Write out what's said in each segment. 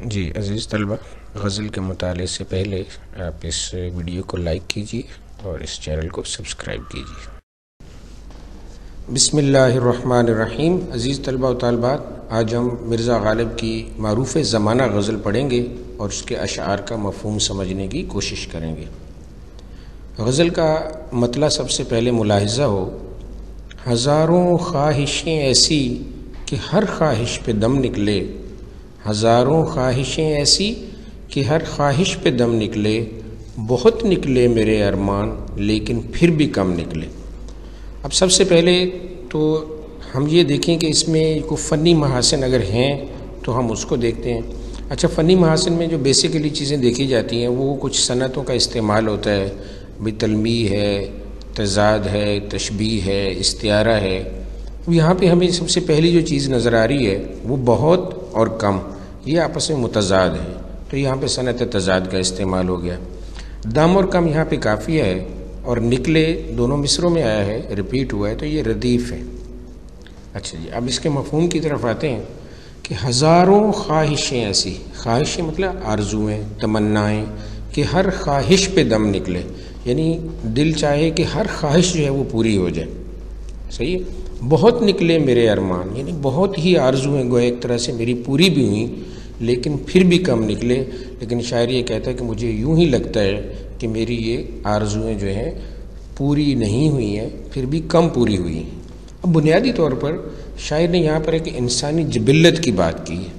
جی عزیز طلبہ، غزل کے مطالعے سے پہلے آپ اس ویڈیو کو لائک کیجیے اور اس چینل کو سبسکرائب کیجیے۔ بسم اللہ الرحمن الرحیم۔ عزیز طلبہ و طالبات، آج ہم مرزا غالب کی معروف زمانہ غزل پڑھیں گے اور اس کے اشعار کا مفہوم سمجھنے کی کوشش کریں گے۔ غزل کا مطلع سب سے پہلے ملاحظہ ہو: ہزاروں خواہشیں ایسی کہ ہر خواہش پہ دم نکلے، ہزاروں خواہشیں ایسی کہ ہر خواہش پہ دم نکلے، بہت نکلے میرے ارمان لیکن پھر بھی کم نکلے۔ اب سب سے پہلے تو ہم یہ دیکھیں کہ اس میں کوئی فنی محاسن اگر ہیں تو ہم اس کو دیکھتے ہیں۔ اچھا، فنی محاسن میں جو بیسیکلی چیزیں دیکھی جاتی ہیں وہ کچھ صنعتوں کا استعمال ہوتا ہے، بھی تلمیح ہے، تضاد ہے، تشبیہ ہے، استعارہ ہے۔ یہاں پہ ہمیں سب سے پہلی جو چیز نظر آ رہی ہے وہ بہت اور کم، یہ آپس میں متضاد ہے، تو یہاں پہ صنعت تضاد کا استعمال ہو گیا۔ دم اور کم یہاں پہ کافی ہے، اور نکلے دونوں مصروں میں آیا ہے، ریپیٹ ہوا ہے، تو یہ ردیف ہے۔ اچھا جی، اب اس کے مفہوم کی طرف آتے ہیں کہ ہزاروں خواہشیں ایسی، خواہشیں مطلب آرزویں، تمنائیں، کہ ہر خواہش پہ دم نکلے، یعنی دل چاہے کہ ہر خواہش جو ہے وہ پوری ہو جائے۔ صحیح ہے۔ بہت نکلے میرے ارمان، یعنی بہت ہی آرزویں گویا ایک طرح سے میری پوری بھی ہوئیں لیکن پھر بھی کم نکلے، لیکن شاعر یہ کہتا ہے کہ مجھے یوں ہی لگتا ہے کہ میری یہ آرزویں جو ہیں پوری نہیں ہوئی ہیں، پھر بھی کم پوری ہوئی ہیں۔ اب بنیادی طور پر شاعر نے یہاں پر ایک انسانی جبلت کی بات کی ہے،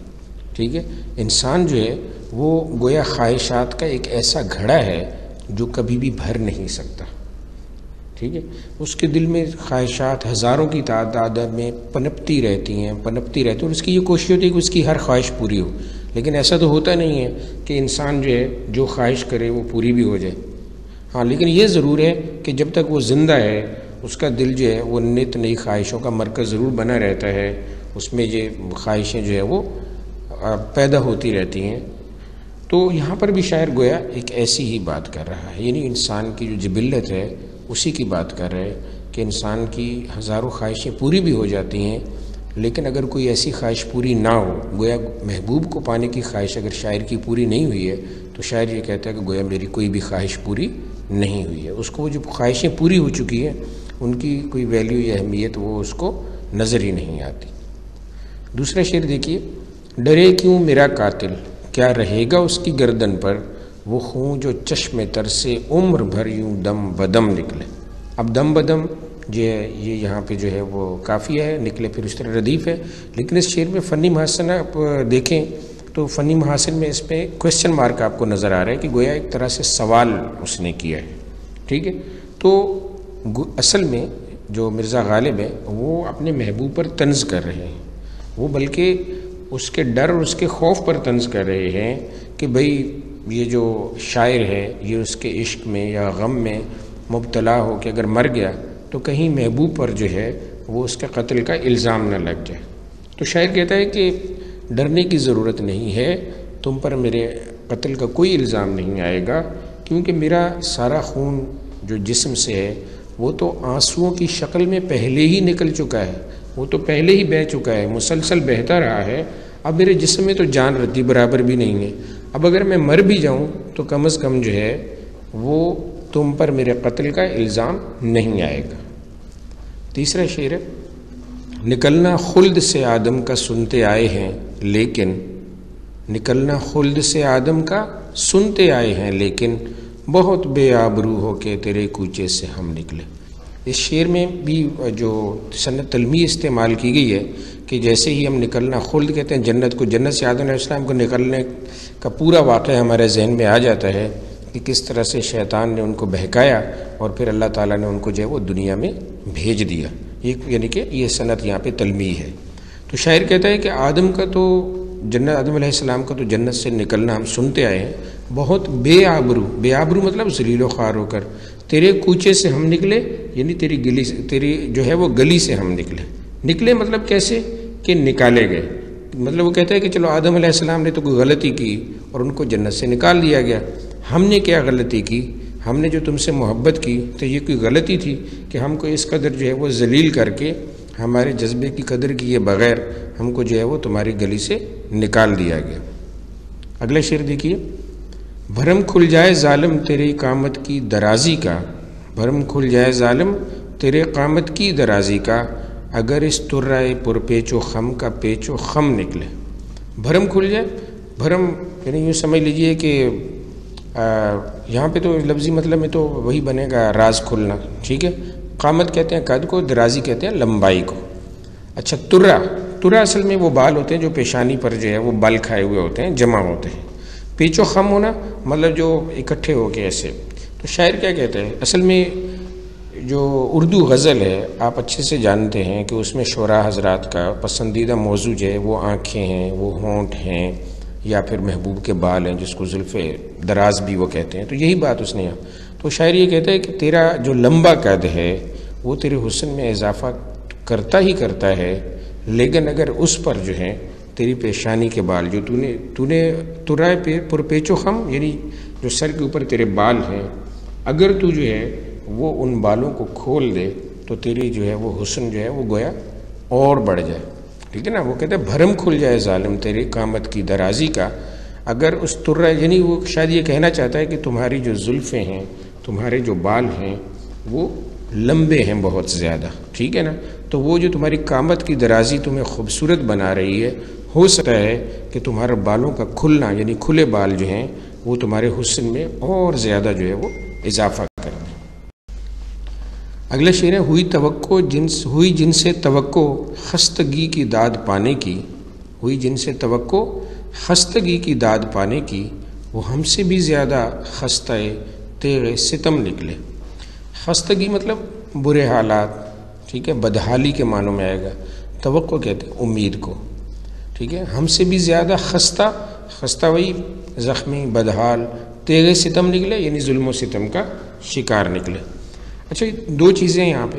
ٹھیک ہے۔ انسان جو ہے وہ گویا خواہشات کا ایک ایسا گھڑا ہے جو کبھی بھی بھر نہیں سکتا، ٹھیک ہے۔ اس کے دل میں خواہشات ہزاروں کی تعداد میں پنپتی رہتی ہیں اور اس کی یہ کوشش ہوتی ہے کہ اس کی ہر خواہش پوری ہو، لیکن ایسا تو ہوتا نہیں ہے کہ انسان جو ہے جو خواہش کرے وہ پوری بھی ہو جائے۔ ہاں، لیکن یہ ضرور ہے کہ جب تک وہ زندہ ہے اس کا دل جو ہے وہ نت نئی خواہشوں کا مرکز ضرور بنا رہتا ہے، اس میں یہ خواہشیں جو ہے وہ پیدا ہوتی رہتی ہیں۔ تو یہاں پر بھی شاعر گویا ایک ایسی ہی بات کر رہا ہے، یعنی انسان کی جو جبلت ہے اسی کی بات کر رہے ہیں کہ انسان کی ہزاروں خواہشیں پوری بھی ہو جاتی ہیں، لیکن اگر کوئی ایسی خواہش پوری نہ ہو، گویا محبوب کو پانے کی خواہش اگر شاعر کی پوری نہیں ہوئی ہے تو شاعر یہ کہتا ہے کہ گویا میری کوئی بھی خواہش پوری نہیں ہوئی ہے۔ اس کو وہ جو خواہشیں پوری ہو چکی ہیں ان کی کوئی ویلیو یا اہمیت وہ اس کو نظر ہی نہیں آتی۔ دوسرا شعر دیکھیے: ڈرے کیوں میرا قاتل، کیا رہے گا اس کی گردن پر، وہ خون جو چشم تر سے عمر بھر یوں دم بدم نکلے۔ اب دم بدم جو ہے یہ یہاں پہ جو ہے وہ کافی ہے، نکلے پھر اس طرح ردیف ہے، لیکن اس شعر میں فنی محاسن آپ دیکھیں تو فنی محاسن میں اس پہ کویسچن مارک آپ کو نظر آ رہا ہے کہ گویا ایک طرح سے سوال اس نے کیا ہے، ٹھیک ہے۔ تو اصل میں جو مرزا غالب ہے وہ اپنے محبوب پر طنز کر رہے ہیں، وہ بلکہ اس کے ڈر اور اس کے خوف پر طنز کر رہے ہیں کہ بھئی یہ جو شاعر ہے یہ اس کے عشق میں یا غم میں مبتلا ہو کہ اگر مر گیا تو کہیں محبوب پر جو ہے وہ اس کے قتل کا الزام نہ لگ جائے۔ تو شاعر کہتا ہے کہ ڈرنے کی ضرورت نہیں ہے، تم پر میرے قتل کا کوئی الزام نہیں آئے گا، کیونکہ میرا سارا خون جو جسم سے ہے وہ تو آنسوؤں کی شکل میں پہلے ہی نکل چکا ہے، وہ تو پہلے ہی بہہ چکا ہے، مسلسل بہتا رہا ہے۔ اب میرے جسم میں تو جان رتی برابر بھی نہیں ہے، اب اگر میں مر بھی جاؤں تو کم از کم جو ہے وہ تم پر میرے قتل کا الزام نہیں آئے گا۔ تیسرا شعر ہے: نکلنا خلد سے آدم کا سنتے آئے ہیں لیکن، نکلنا خلد سے آدم کا سنتے آئے ہیں لیکن، بہت بے آبرو ہو کے تیرے کوچے سے ہم نکلے۔ اس شعر میں بھی جو صنعت تلمیح استعمال کی گئی ہے کہ جیسے ہی ہم نکلنا خلد کہتے ہیں جنت کو، جنت سے آدم علیہ السلام کو نکلنے کا پورا واقعہ ہمارے ذہن میں آ جاتا ہے کہ کس طرح سے شیطان نے ان کو بہکایا اور پھر اللہ تعالیٰ نے ان کو جو ہے وہ دنیا میں بھیج دیا، یعنی کہ یہ صنعت یہاں پہ تلمیح ہے۔ تو شاعر کہتا ہے کہ آدم علیہ السلام کا تو جنت سے نکلنا ہم سنتے آئے ہیں، بہت بے آبرو مطلب ذلیل و خوار ہو کر، تیرے کوچے سے ہم نکلے، یعنی تیری جو ہے وہ گلی سے ہم نکلے مطلب کیسے کہ نکالے گئے، مطلب وہ کہتا ہے کہ چلو آدم علیہ السلام نے تو کوئی غلطی کی اور ان کو جنت سے نکال دیا گیا، ہم نے کیا غلطی کی، ہم نے جو تم سے محبت کی تو یہ کوئی غلطی تھی کہ ہم کو اس قدر جو ہے وہ ذلیل کر کے، ہمارے جذبے کی قدر کیے بغیر ہم کو جو ہے وہ تمہاری گلی سے نکال دیا گیا۔ اگلا شعر دیکھیے، بھرم کھل جائے ظالم تیری قامت کی درازی کا، بھرم کھل جائے ظالم تیرے قامت کی درازی کا، اگر اس ترائے پر پیچ و خم کا پیچ و خم نکلے۔ بھرم کھل جائے، بھرم یعنی یوں سمجھ لیجئے کہ یہاں پہ تو لفظی مطلب میں تو وہی بنے گا راز کھلنا، ٹھیک ہے۔ قامت کہتے ہیں قد کو، درازی کہتے ہیں لمبائی کو۔ اچھا ترا اصل میں وہ بال ہوتے ہیں جو پیشانی پر جو ہے وہ بال کھائے ہوئے ہوتے ہیں، جمع ہوتے ہیں۔ پیچ و خم ہونا مطلب جو اکٹھے ہو کے ایسے۔ تو شاعر کیا کہتے ہیں، اصل میں جو اردو غزل ہے آپ اچھے سے جانتے ہیں کہ اس میں شعراء حضرات کا پسندیدہ موضوع جو ہے وہ آنکھیں ہیں، وہ ہونٹ ہیں، یا پھر محبوب کے بال ہیں جس کو زلف دراز بھی وہ کہتے ہیں۔ تو یہی بات اس نے یہاں، تو شاعر یہ کہتا ہے کہ تیرا جو لمبا قد ہے وہ تیرے حسن میں اضافہ کرتا ہی کرتا ہے، لیکن اگر اس پر جو ہے تیری پیشانی کے بال جو تو نے ترائے پہ پر پیچ و خم، یعنی جو سر کے اوپر تیرے بال ہیں، اگر تو جو ہے وہ ان بالوں کو کھول دے تو تیری جو ہے وہ حسن جو ہے وہ گویا اور بڑھ جائے، ٹھیک ہے نا۔ وہ کہتے ہیں بھرم کھل جائے ظالم تیری قامت کی درازی کا، اگر اس ترائے، یعنی وہ شاید یہ کہنا چاہتا ہے کہ تمہاری جو زلفیں ہیں، تمہارے جو بال ہیں وہ لمبے ہیں بہت زیادہ، ٹھیک ہے نا۔ تو وہ جو تمہاری قامت کی درازی تمہیں خوبصورت بنا رہی ہے، ہو سکتا ہے کہ تمہارے بالوں کا کھلنا، یعنی کھلے بال جو ہیں وہ تمہارے حسن میں اور زیادہ جو ہے وہ اضافہ کر دیں۔ اگلا شعر ہے، ہوئی جن سے توقع خستگی کی داد پانے کی، ہوئی جن سے توقع خستگی کی داد پانے کی، وہ ہم سے بھی زیادہ خستہ تیغ ستم نکلے۔ خستگی مطلب برے حالات، ٹھیک ہے، بدحالی کے معنوں میں آئے گا۔ توقع کہتے ہیں امید کو، ٹھیک ہے۔ ہم سے بھی زیادہ خستہ وہی زخمی، بدحال، تیغ ستم نکلے یعنی ظلم و ستم کا شکار نکلے۔ اچھا دو چیزیں یہاں پہ،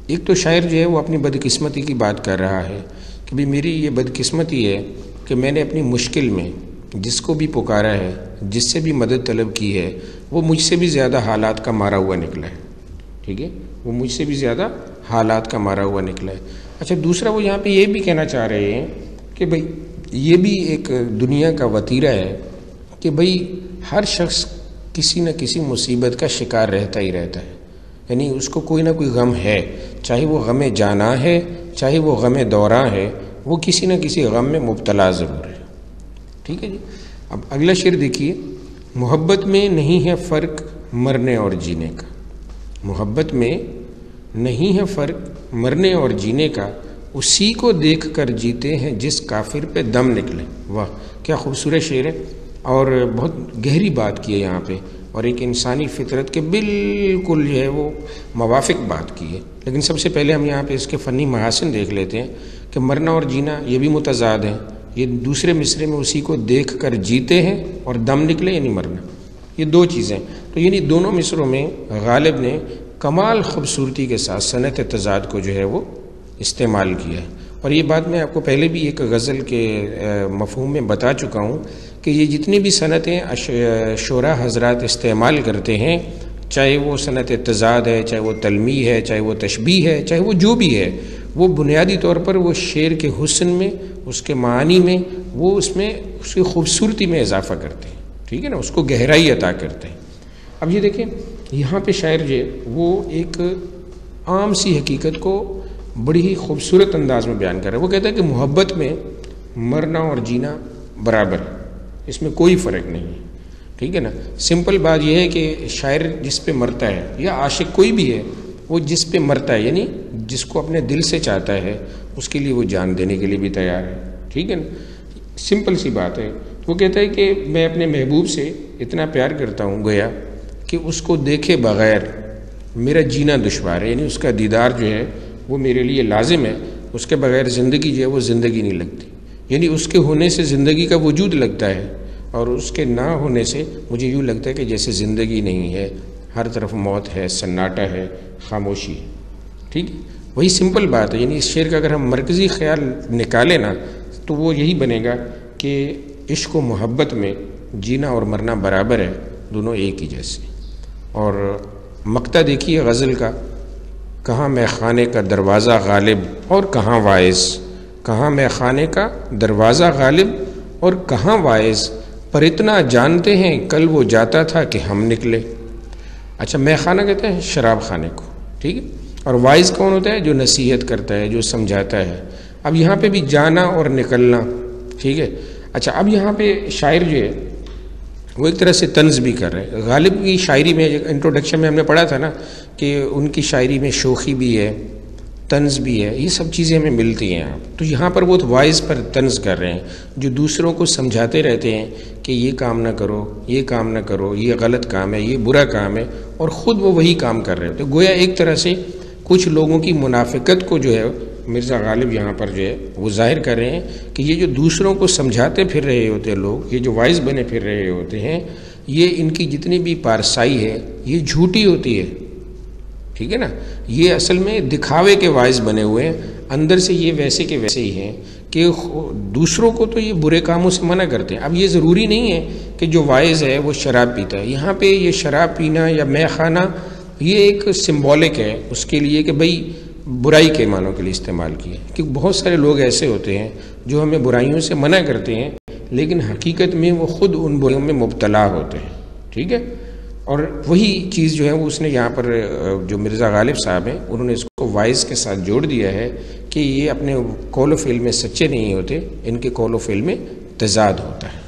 ایک تو شاعر جو ہے وہ اپنی بدقسمتی کی بات کر رہا ہے کہ بھئی میری یہ بدقسمتی ہے کہ میں نے اپنی مشکل میں جس کو بھی پکارا ہے، جس سے بھی مدد طلب کی ہے، وہ مجھ سے بھی زیادہ حالات کا مارا ہوا نکلا ہے، ٹھیک ہے، وہ مجھ سے بھی زیادہ حالات کا مارا ہوا نکلا ہے۔ اچھا دوسرا وہ یہاں پہ یہ بھی کہنا چاہ رہے ہیں کہ بھئی یہ بھی ایک دنیا کا وتیرہ ہے کہ بھئی ہر شخص کسی نہ کسی مصیبت کا شکار رہتا ہی رہتا ہے، یعنی اس کو کوئی نہ کوئی غم ہے، چاہے وہ غم جانا ہے، چاہے وہ غم دوراں ہے، وہ کسی نہ کسی غم میں مبتلا ضرور ہے، ٹھیک ہے جی۔ اب اگلا شعر دیکھیے، محبت میں نہیں ہے فرق مرنے اور جینے کا، محبت میں نہیں ہے فرق مرنے اور جینے کا، اسی کو دیکھ کر جیتے ہیں جس کافر پہ دم نکلے۔ واہ کیا خوبصورت شعر ہے، اور بہت گہری بات کی ہے یہاں پہ، اور ایک انسانی فطرت کے بالکل جو ہے وہ موافق بات کی ہے۔ لیکن سب سے پہلے ہم یہاں پہ اس کے فنی محاسن دیکھ لیتے ہیں کہ مرنا اور جینا یہ بھی متضاد ہیں۔ یہ دوسرے مصرے میں اسی کو دیکھ کر جیتے ہیں اور دم نکلے یعنی مرنا، یہ دو چیزیں، تو یعنی دونوں مصروں میں غالب نے کمال خوبصورتی کے ساتھ صنعت تضاد کو جو ہے وہ استعمال کیا ہے۔ اور یہ بات میں آپ کو پہلے بھی ایک غزل کے مفہوم میں بتا چکا ہوں کہ یہ جتنی بھی صنعتیں شعراء حضرات استعمال کرتے ہیں، چاہے وہ صنعت تضاد ہے، چاہے وہ تلمیح ہے، چاہے وہ تشبیہ ہے، چاہے وہ جو بھی ہے، وہ بنیادی طور پر وہ شعر کے حسن میں، اس کے معانی میں، وہ اس میں اس کی خوبصورتی میں اضافہ کرتے ہیں، ٹھیک ہے نا، اس کو گہرائی عطا کرتے ہیں۔ اب یہ دیکھیں یہاں پہ شاعر جو وہ ایک عام سی حقیقت کو بڑی ہی خوبصورت انداز میں بیان کر رہا ہے۔ وہ کہتا ہے کہ محبت میں مرنا اور جینا برابر ہے، اس میں کوئی فرق نہیں ہے، ٹھیک ہے نا۔ سمپل بات یہ ہے کہ شاعر جس پہ مرتا ہے یا عاشق کوئی بھی ہے، وہ جس پہ مرتا ہے یعنی جس کو اپنے دل سے چاہتا ہے اس کے لیے وہ جان دینے کے لیے بھی تیار ہے، ٹھیک ہے نا، سمپل سی بات ہے۔ وہ کہتا ہے کہ میں اپنے محبوب سے اتنا پیار کرتا ہوں گویا کہ اس کو دیکھے بغیر میرا جینا دشوار ہے، یعنی اس کا دیدار جو ہے وہ میرے لیے لازم ہے، اس کے بغیر زندگی جو ہے وہ زندگی نہیں لگتی، یعنی اس کے ہونے سے زندگی کا وجود لگتا ہے، اور اس کے نہ ہونے سے مجھے یوں لگتا ہے کہ جیسے زندگی نہیں ہے، ہر طرف موت ہے، سناٹا ہے، خاموشی ہے، ٹھیک ہے۔ وہی سمپل بات ہے، یعنی اس شعر کا اگر ہم مرکزی خیال نکالیں نا تو وہ یہی بنے گا کہ عشق و محبت میں جینا اور مرنا برابر ہے، دونوں ایک ہی جیسے۔ اور مقطع دیکھیے غزل کا، کہاں میں خانے کا دروازہ غالب اور کہاں وائز، کہاں میں خانے کا دروازہ غالب اور کہاں وائز، پر اتنا جانتے ہیں کل وہ جاتا تھا کہ ہم نکلے. اچھا مے خانہ کہتے ہیں شراب خانے کو, ٹھیک ہے. اور وائز کون ہوتا ہے؟ جو نصیحت کرتا ہے, جو سمجھاتا ہے. اب یہاں پہ بھی جانا اور نکلنا, ٹھیک ہے. اچھا اب یہاں پہ شاعر جو ہے وہ ایک طرح سے طنز بھی کر رہے ہیں. غالب کی شاعری میں انٹروڈکشن میں ہم نے پڑھا تھا نا کہ ان کی شاعری میں شوخی بھی ہے, طنز بھی ہے, یہ سب چیزیں ہمیں ملتی ہیں. تو یہاں پر وہ وائز پر طنز کر رہے ہیں, جو دوسروں کو سمجھاتے رہتے ہیں کہ یہ کام نہ کرو, یہ کام نہ کرو, یہ غلط کام ہے, یہ برا کام ہے, اور خود وہ وہی کام کر رہے ہوتے. گویا ایک طرح سے کچھ لوگوں کی منافقت کو جو ہے مرزا غالب یہاں پر جو ہے وہ ظاہر کر رہے ہیں کہ یہ جو دوسروں کو سمجھاتے پھر رہے ہوتے ہیں لوگ, یہ جو وائز بنے پھر رہے ہوتے ہیں, یہ ان کی جتنی بھی پارسائی ہے یہ جھوٹی ہوتی ہے, ٹھیک ہے نا. یہ اصل میں دکھاوے کے وائز بنے ہوئے ہیں, اندر سے یہ ویسے کے ویسے ہی ہیں کہ دوسروں کو تو یہ برے کاموں سے منع کرتے ہیں. اب یہ ضروری نہیں ہے کہ جو وائز ہے وہ شراب پیتا ہے. یہاں پہ یہ شراب پینا یا مے خانہ یہ ایک سمبولک ہے اس کے لیے کہ بھئی برائی کے معنوں کے لیے استعمال کیے, کیونکہ بہت سارے لوگ ایسے ہوتے ہیں جو ہمیں برائیوں سے منع کرتے ہیں لیکن حقیقت میں وہ خود ان برائیوں میں مبتلا ہوتے ہیں, ٹھیک ہے. اور وہی چیز جو ہے وہ اس نے یہاں پر جو مرزا غالب صاحب ہیں انہوں نے اس کو وائز کے ساتھ جوڑ دیا ہے کہ یہ اپنے قول و فعل میں سچے نہیں ہوتے, ان کے قول و فعل میں تضاد ہوتا ہے.